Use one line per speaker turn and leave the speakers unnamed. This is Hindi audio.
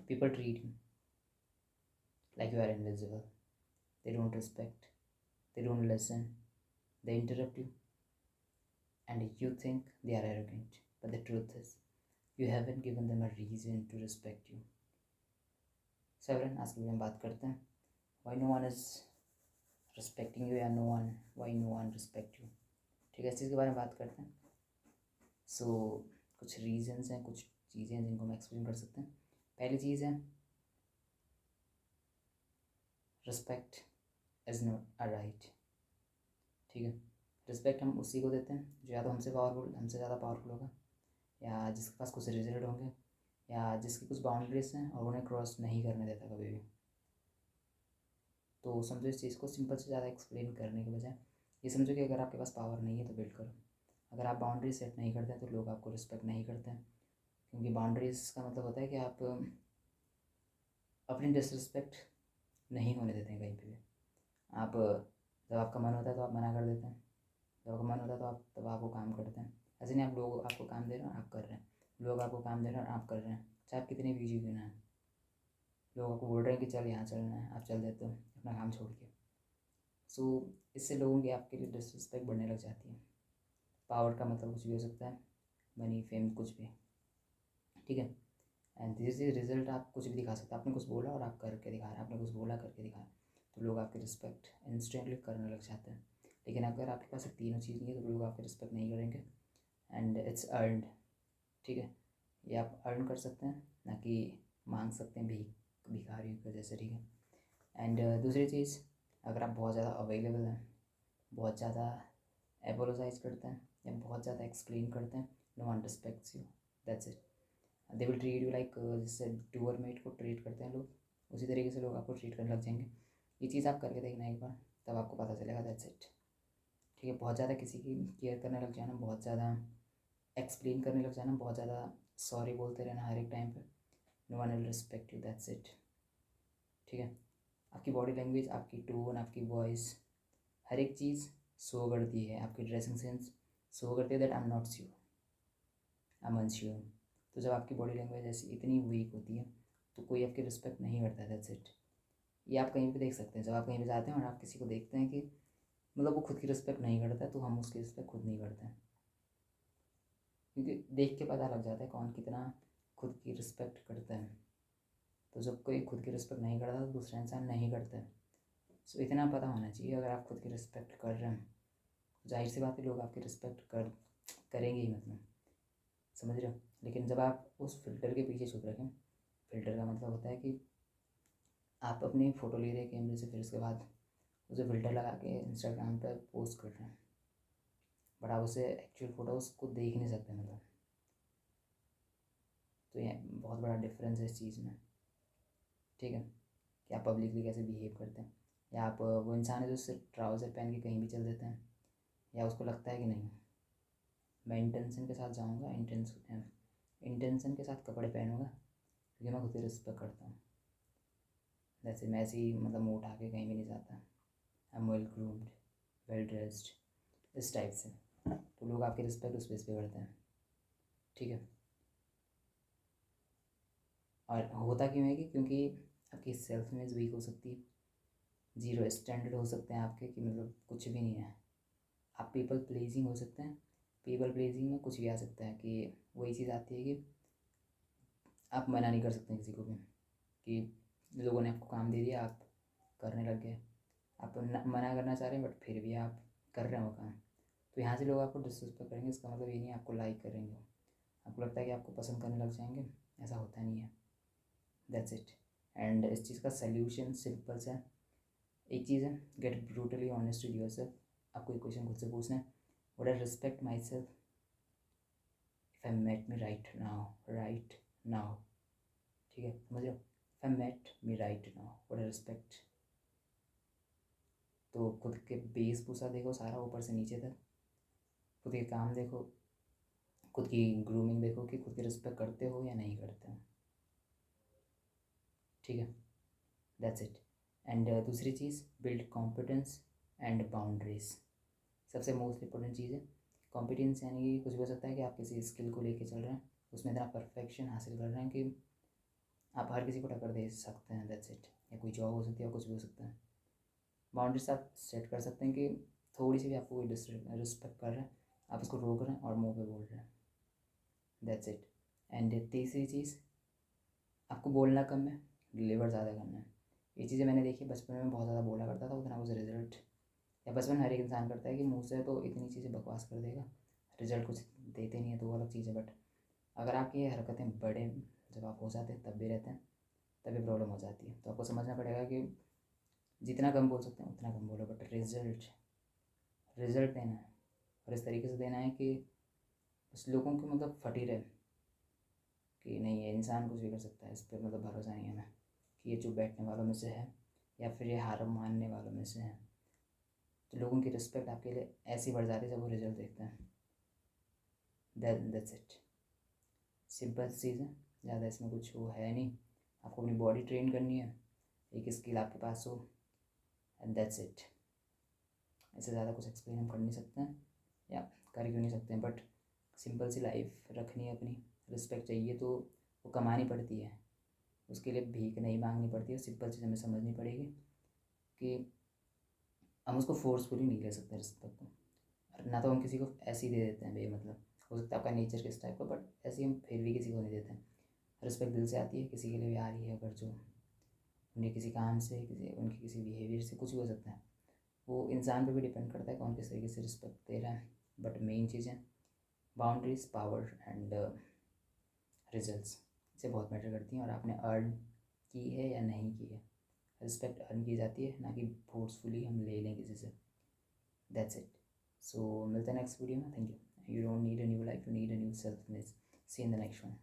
People treat you like you are invisible. They don't respect, they don't listen, they interrupt you, and you think they are arrogant. But the truth is, you haven't given them a reason to respect you. So everyone, आज की वीडियो में बात करते हैं why no one is respecting you या why no one respect you. ठीक है, इस चीज़ के बारे में बात करते हैं. सो कुछ रीजंस हैं, कुछ चीज़ें हैं जिनको हम एक्सप्लेन कर सकते हैं. पहली चीज़ है respect is not a right. ठीक है, रिस्पेक्ट हम उसी को देते हैं जो या तो हमसे ज़्यादा पावरफुल होगा, या जिसके पास कुछ रिजल्ट होंगे, या जिसकी कुछ बाउंड्रीज हैं और उन्हें क्रॉस नहीं करने देता कभी भी. तो समझो इस चीज़ को सिंपल से ज़्यादा एक्सप्लेन करने के बजाय ये समझो कि अगर आपके पास पावर नहीं है तो बिल्ड करो. अगर आप बाउंड्री सेट नहीं करते हैं तो लोग आपको रिस्पेक्ट नहीं करते हैं, क्योंकि बाउंड्रीज का मतलब होता है कि आप अपनी डिसरिस्पेक्ट नहीं होने देते हैं कहीं पे भी. आप जब आपका मन होता है तो आप मना कर देते हैं, जब आपका मन होता है तो आप तब आपको काम करते हैं. ऐसे नहीं आप लोग आपको काम दे रहे हैं आप कर रहे हैं, लोग आपको काम दे रहे हैं आप कर रहे हैं, चाहे आप कितने बिजी क्यों ना हैं. लोग आपको बोल रहे हैं कि चल यहाँ चलना है, आप चल देते हो अपना काम छोड़ के. सो इससे लोगों की आपके लिए डिसरिस्पेक्ट बढ़ने लग जाती है. पावर का मतलब कुछ भी हो सकता है, मनी फेम कुछ भी. ठीक है, एंड दिस इज रिजल्ट. आप कुछ भी दिखा सकते हैं, आपने कुछ बोला और आप करके दिखा रहे हैं, आपने कुछ बोला करके दिखा रहे हैं, तो लोग आपकी रिस्पेक्ट इंस्टेंटली करने लग जाते हैं. लेकिन अगर आपके पास तीनों चीज़ नहीं है तो लोग आपकी रिस्पेक्ट नहीं करेंगे. And it's earned. ठीक है, ये आप अर्न कर सकते हैं, ना कि मांग सकते हैं भिखारियों की वजह से. ठीक है, एंड दूसरी चीज़, अगर आप बहुत ज़्यादा अवेलेबल हैं, बहुत ज़्यादा एपोलोजाइज करते हैं या बहुत ज़्यादा एक्सप्लेन करते हैं, no one respects you. That's it. They will treat you like जिससे डूअर मेट को ट्रीट करते हैं लोग, उसी तरीके से लोग आपको ट्रीट करने लग जाएंगे. ये चीज़ आप करके देखना एक बार, तब आपको पता चलेगा. That's it. ठीक है, बहुत ज़्यादा किसी की केयर करने लग जाना, बहुत ज़्यादा एक्सप्लेन करने लग जाना, बहुत ज़्यादा सॉरी बोलते रहना हर एक टाइम पे, no one will respect you. That's it. ठीक है, आपकी बॉडी लैंग्वेज, आपकी टोन, आपकी वॉइस, हर एक चीज़ शो करती है. आपकी ड्रेसिंग सेंस शो करती है that I am not sure, I am unsure. तो जब आपकी बॉडी लैंग्वेज ऐसी इतनी वीक होती है तो कोई आपकी रिस्पेक्ट नहीं करता है. That's it. ये आप कहीं पे देख सकते हैं, जब आप कहीं पे जाते हैं और आप किसी को देखते हैं कि मतलब वो खुद की रिस्पेक्ट नहीं करता है, तो हम उसकी रिस्पेक्ट खुद नहीं करते हैं, क्योंकि देख के पता लग जाता है कौन कितना खुद की रिस्पेक्ट करता है. तो जब कोई खुद की रिस्पेक्ट नहीं करता तो दूसरा इंसान नहीं करता है. सो इतना पता होना चाहिए, अगर आप खुद की रिस्पेक्ट कर रहे हैं जाहिर सी बात है लोग आपकी रिस्पेक्ट करेंगे ही, मतलब समझ रहे हो. लेकिन जब आप उस फिल्टर के पीछे छुप रखें, फिल्टर का मतलब होता है कि आप अपनी फ़ोटो ले रहे हैं कैमरे से, फिर उसके बाद उसे फ़िल्टर लगा के इंस्टाग्राम पर पोस्ट कर रहे हैं, बट आप उसे एक्चुअल फ़ोटो उसको देख नहीं सकते मतलब. तो ये बहुत बड़ा डिफरेंस है इस चीज़ में. ठीक है, कि आप पब्लिकली कैसे बिहेव करते हैं, या आप वो इंसान है जो सिर्फ ट्राउज़र पहन के कहीं भी चल देते हैं, या उसको लगता है कि नहीं मैं इंटेंशन के साथ जाऊँगा, इंटेंशन के साथ कपड़े पहनूँगा क्योंकि मैं खुद ही रिस्पेक्ट करता हूँ. जैसे मैं ऐसे ही मतलब मुँह उठा के कहीं भी नहीं जाता, I am well groomed, well dressed, इस टाइप से. तो लोग आपकी रिस्पेक्ट उस बेस पे करते हैं. ठीक है, और होता क्यों है कि क्योंकि आपकी सेल्फ इमेज वीक हो सकती है, जीरो स्टैंडर्ड हो सकते हैं आपके, कि मतलब कुछ भी नहीं है. आप पीपल प्लीजिंग हो सकते हैं. पीपल प्लीजिंग में कुछ भी आ सकता है, कि वही चीज़ आती है कि आप मना नहीं कर सकते किसी को भी, कि लोगों ने आपको काम दे दिया, आप करने लग गए, आप मना करना चाह रहे हैं बट फिर भी आप कर रहे हो काम. तो यहाँ से लोग आपको डिसरिस्पेक्ट करेंगे. इसका मतलब ये नहीं आपको लाइक करेंगे, आपको लगता है कि आपको पसंद करने लग जाएंगे, ऐसा होता नहीं है. That's it. एंड इस चीज़ का सल्यूशन सिंपल सा है, एक चीज़ है, get brutally honest with yourself. आपको एक क्वेश्चन खुद से पूछना है, would I respect my self if I met me right now. ठीक है, समझ लो, if I met me right now would I respect. तो खुद के वेशभूषा देखो सारा ऊपर से नीचे तक, खुद के काम देखो, खुद की ग्रूमिंग देखो कि खुद की रिस्पेक्ट करते हो या नहीं करते हो. ठीक है, दैट्स इट. एंड दूसरी चीज़, बिल्ड कॉम्पिटेंस एंड बाउंड्रीज. सबसे मोस्ट इंपॉर्टेंट चीज़ है कॉम्पिटेंस, यानी कि कुछ भी हो सकता है कि आप किसी स्किल को लेके चल रहे हैं, उसमें इतना परफेक्शन हासिल कर रहे हैं कि आप हर किसी को टक्कर दे सकते हैं, दैट्स इट। या कोई जॉब हो सकती है या कुछ भी हो सकता है। बाउंड्रीज आप सेट कर सकते हैं कि थोड़ी सी भी आपको कोई रिस्पेक्ट कर रहा है, आप उसको रोक रहे हैं और मुंह पे बोल रहे हैं, दैट्स इट। एंड तीसरी चीज़, आपको बोलना कम है, डिलीवर ज़्यादा करना है। ये चीज़ें मैंने देखी, बचपन में बहुत ज़्यादा बोला करता था, उतना कुछ रिजल्ट, या बचपन हर एक इंसान करता है कि मुँह से तो इतनी चीज़ें बकवास कर देगा, रिजल्ट कुछ देते नहीं है, तो वो अलग चीज़ है। बट अगर आपकी ये हरकतें बड़े जब आप हो जाते हैं तब भी रहते हैं, तभी प्रॉब्लम हो जाती है। तो आपको समझना पड़ेगा कि जितना कम बोल सकते हैं उतना कम बोलो, बट रिजल्ट रिजल्ट देना है, और इस तरीके से देना है कि उस लोगों की मतलब फटी रहे कि नहीं, ये इंसान कुछ भी कर सकता है, इस पर मतलब भरोसा नहीं है हमें कि ये चुप बैठने वालों में से है या फिर ये हार मानने वालों में से है। तो लोगों की रिस्पेक्ट आपके लिए ऐसी बढ़ जाती है जब वो रिजल्ट देखते हैं। दैट्स इट, सिंपल चीज़ है, ज़्यादा इसमें कुछ वो है नहीं। आपको अपनी बॉडी ट्रेन करनी है, एक स्किल आपके पास हो, एंड दैट्स इट। इससे ज़्यादा कुछ एक्सप्लेन हम कर नहीं सकते हैं, या कर क्यों नहीं सकते हैं, बट सिंपल सी लाइफ रखनी है अपनी। रिस्पेक्ट चाहिए तो वो कमानी पड़ती है, उसके लिए भीख नहीं मांगनी पड़ती है। सिंपल चीज़ हमें समझनी पड़ेगी कि हम उसको फोर्सफुली नहीं ले सकते रिस्पेक्ट को, और ना तो हम किसी को ऐसे ही दे देते हैं बेमतलब। हो सकता है आपका नेचर किस टाइप का, बट ऐसे ही हम फिर भी किसी को नहीं देते हैं। रिस्पेक्ट दिल से आती है, किसी के लिए भी आ रही है, अगर जो उनके किसी काम से, उनके किसी बिहेवियर से कुछ भी हो सकता है, वो इंसान पे भी डिपेंड करता है कौन किस तरीके से रिस्पेक्ट दे रहा है। बट मेन चीज़ें बाउंड्रीज, पावर एंड रिजल्ट्स, इसे बहुत मैटर करती हैं, और आपने अर्न की है या नहीं की है। रिस्पेक्ट अर्न की जाती है, ना कि फोर्सफुली हम ले लें किसी से, दैट्स इट। सो मिलते हैं नेक्स्ट वीडियो में। Thank you. You don't need a new life, you need a new self. See in the next one.